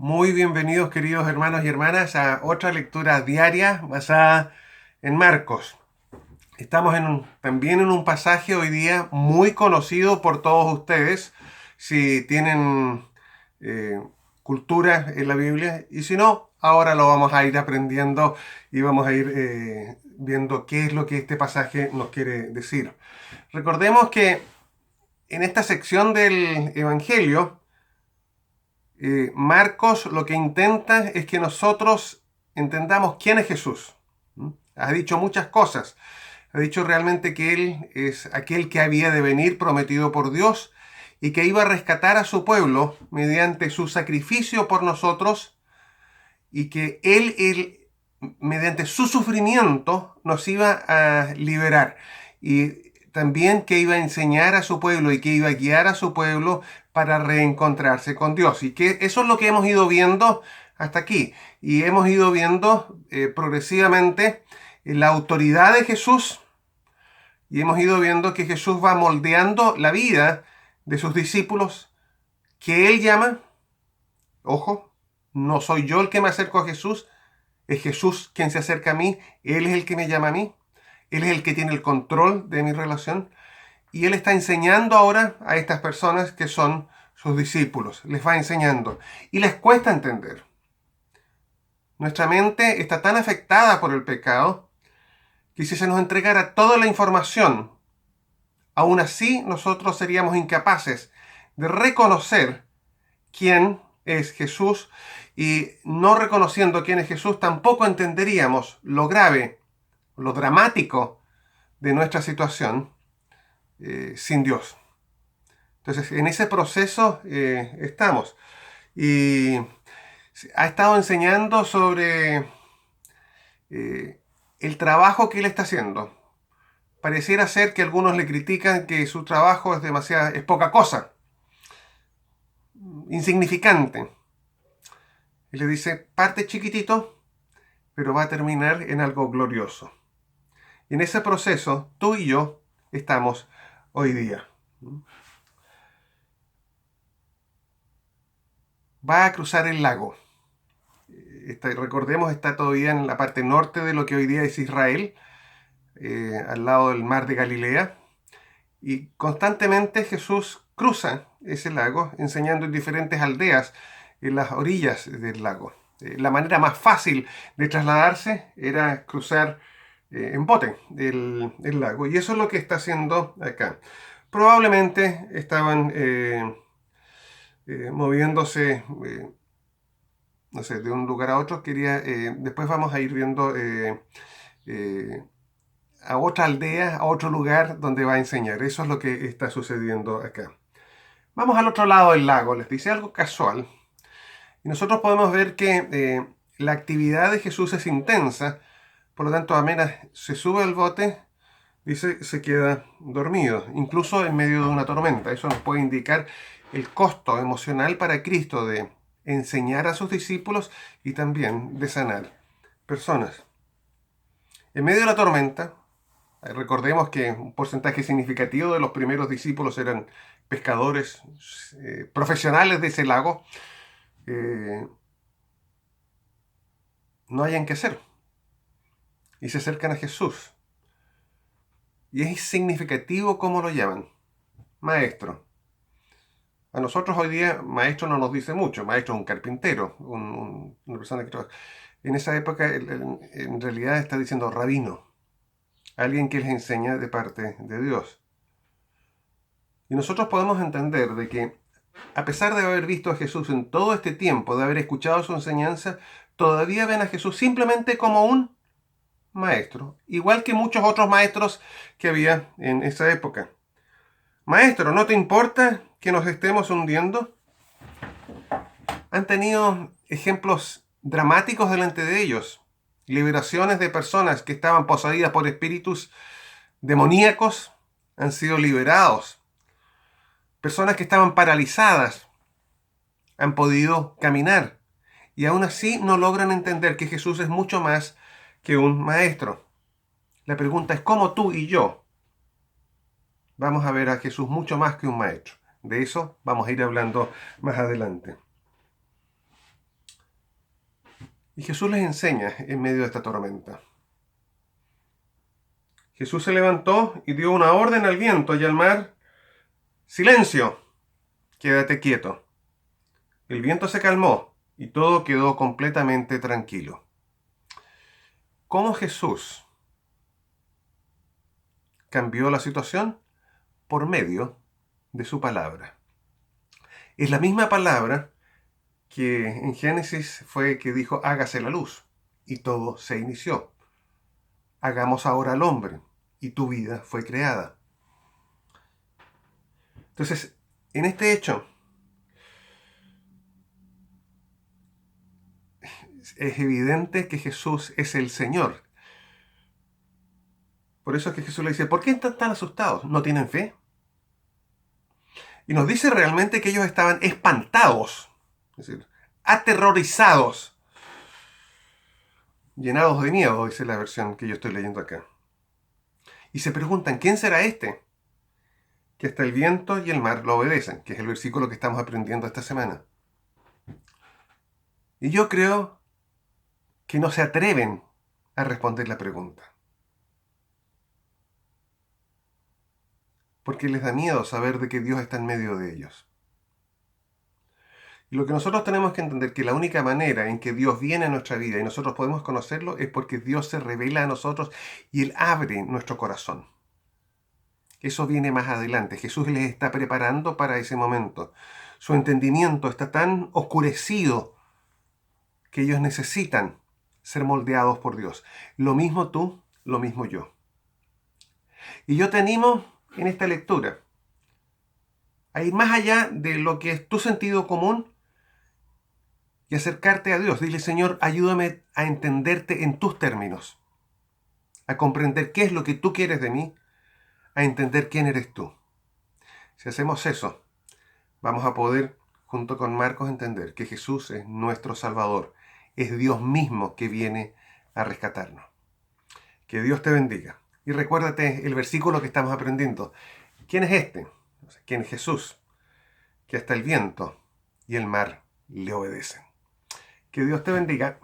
Muy bienvenidos, queridos hermanos y hermanas, a otra lectura diaria basada en Marcos. Estamos también en un pasaje hoy día muy conocido por todos ustedes, si tienen eh, cultura en la Biblia, y si no, ahora lo vamos a ir aprendiendo y vamos a ir viendo qué es lo que este pasaje nos quiere decir. Recordemos que en esta sección del Evangelio, Marcos lo que intenta es que nosotros entendamos quién es Jesús. ¿Mm? Ha dicho muchas cosas. Ha dicho realmente que Él es aquel que había de venir prometido por Dios y que iba a rescatar a su pueblo mediante su sacrificio por nosotros y que Él mediante su sufrimiento nos iba a liberar. Y también que iba a enseñar a su pueblo y que iba a guiar a su pueblo para reencontrarse con Dios. Y que eso es lo que hemos ido viendo hasta aquí. Y hemos ido viendo progresivamente la autoridad de Jesús y hemos ido viendo que Jesús va moldeando la vida de sus discípulos, que Él llama, ojo, no soy yo el que me acerco a Jesús, es Jesús quien se acerca a mí, Él es el que me llama a mí, Él es el que tiene el control de mi relación y Él está enseñando ahora a estas personas que son sus discípulos, les va enseñando y les cuesta entender. Nuestra mente está tan afectada por el pecado que si se nos entregara toda la información, aún así nosotros seríamos incapaces de reconocer quién es Jesús y no reconociendo quién es Jesús tampoco entenderíamos lo grave, lo dramático de nuestra situación sin Dios. Entonces, en ese proceso estamos. Y ha estado enseñando sobre el trabajo que él está haciendo. Pareciera ser que algunos le critican que su trabajo es poca cosa, insignificante. Él le dice, parte chiquitito, pero va a terminar en algo glorioso. Y en ese proceso, tú y yo estamos hoy día. Va a cruzar el lago. Recordemos, está todavía en la parte norte de lo que hoy día es Israel, al lado del mar de Galilea. Y constantemente Jesús cruza ese lago, enseñando en diferentes aldeas en las orillas del lago. La manera más fácil de trasladarse era cruzar en bote el lago. Y eso es lo que está haciendo acá. Probablemente estaban moviéndose, no sé, de un lugar a otro. Después vamos a ir viendo eh, a otra aldea, a otro lugar donde va a enseñar. Eso es lo que está sucediendo acá. Vamos al otro lado del lago, les dice algo casual. Y nosotros podemos ver que la actividad de Jesús es intensa, por lo tanto, apenas se sube al bote, dice, se queda dormido, incluso en medio de una tormenta. Eso nos puede indicar el costo emocional para Cristo de enseñar a sus discípulos y también de sanar personas. En medio de la tormenta, recordemos que un porcentaje significativo de los primeros discípulos eran pescadores profesionales de ese lago. eh, no hayan que hacer y se acercan a Jesús. Y es significativo cómo lo llaman, maestro. A nosotros hoy día maestro no nos dice mucho, maestro es un carpintero, una persona que trabaja. En esa época en realidad está diciendo rabino, alguien que les enseña de parte de Dios. Y nosotros podemos entender de que a pesar de haber visto a Jesús en todo este tiempo, de haber escuchado su enseñanza, todavía ven a Jesús simplemente como un maestro, igual que muchos otros maestros que había en esa época. Maestro, ¿no te importa que nos estemos hundiendo? Han tenido ejemplos dramáticos delante de ellos, liberaciones de personas que estaban poseídas por espíritus demoníacos, han sido liberados. Personas que estaban paralizadas han podido caminar y aún así no logran entender que Jesús es mucho más que un maestro. La pregunta es cómo tú y yo vamos a ver a Jesús mucho más que un maestro. De eso vamos a ir hablando más adelante. Y Jesús les enseña en medio de esta tormenta. Jesús se levantó y dio una orden al viento y al mar: ¡silencio! Quédate quieto. El viento se calmó y todo quedó completamente tranquilo. ¿Cómo Jesús cambió la situación? Por medio de su palabra. Es la misma palabra que en Génesis fue que dijo: hágase la luz, y todo se inició. Hagamos ahora al hombre, y tu vida fue creada. Entonces, en este hecho, es evidente que Jesús es el Señor. Por eso es que Jesús le dice: ¿por qué están tan asustados? ¿No tienen fe? Y nos dice realmente que ellos estaban espantados, es decir, aterrorizados, llenados de miedo, dice la versión que yo estoy leyendo acá. Y se preguntan: ¿quién será este que hasta el viento y el mar lo obedecen? Que es el versículo que estamos aprendiendo esta semana. Y yo creo que no se atreven a responder la pregunta, porque les da miedo saber de que Dios está en medio de ellos. Y lo que nosotros tenemos que entender, que la única manera en que Dios viene a nuestra vida y nosotros podemos conocerlo, es porque Dios se revela a nosotros y Él abre nuestro corazón. Eso viene más adelante. Jesús les está preparando para ese momento. Su entendimiento está tan oscurecido que ellos necesitan ser moldeados por Dios. Lo mismo tú, lo mismo yo. Y yo te animo en esta lectura a ir más allá de lo que es tu sentido común y acercarte a Dios. Dile: Señor, ayúdame a entenderte en tus términos, a comprender qué es lo que tú quieres de mí, a entender quién eres tú. Si hacemos eso, vamos a poder, junto con Marcos, entender que Jesús es nuestro Salvador. Es Dios mismo que viene a rescatarnos. Que Dios te bendiga. Y recuérdate el versículo que estamos aprendiendo. ¿Quién es este? ¿Quién es Jesús? Que hasta el viento y el mar le obedecen. Que Dios te bendiga.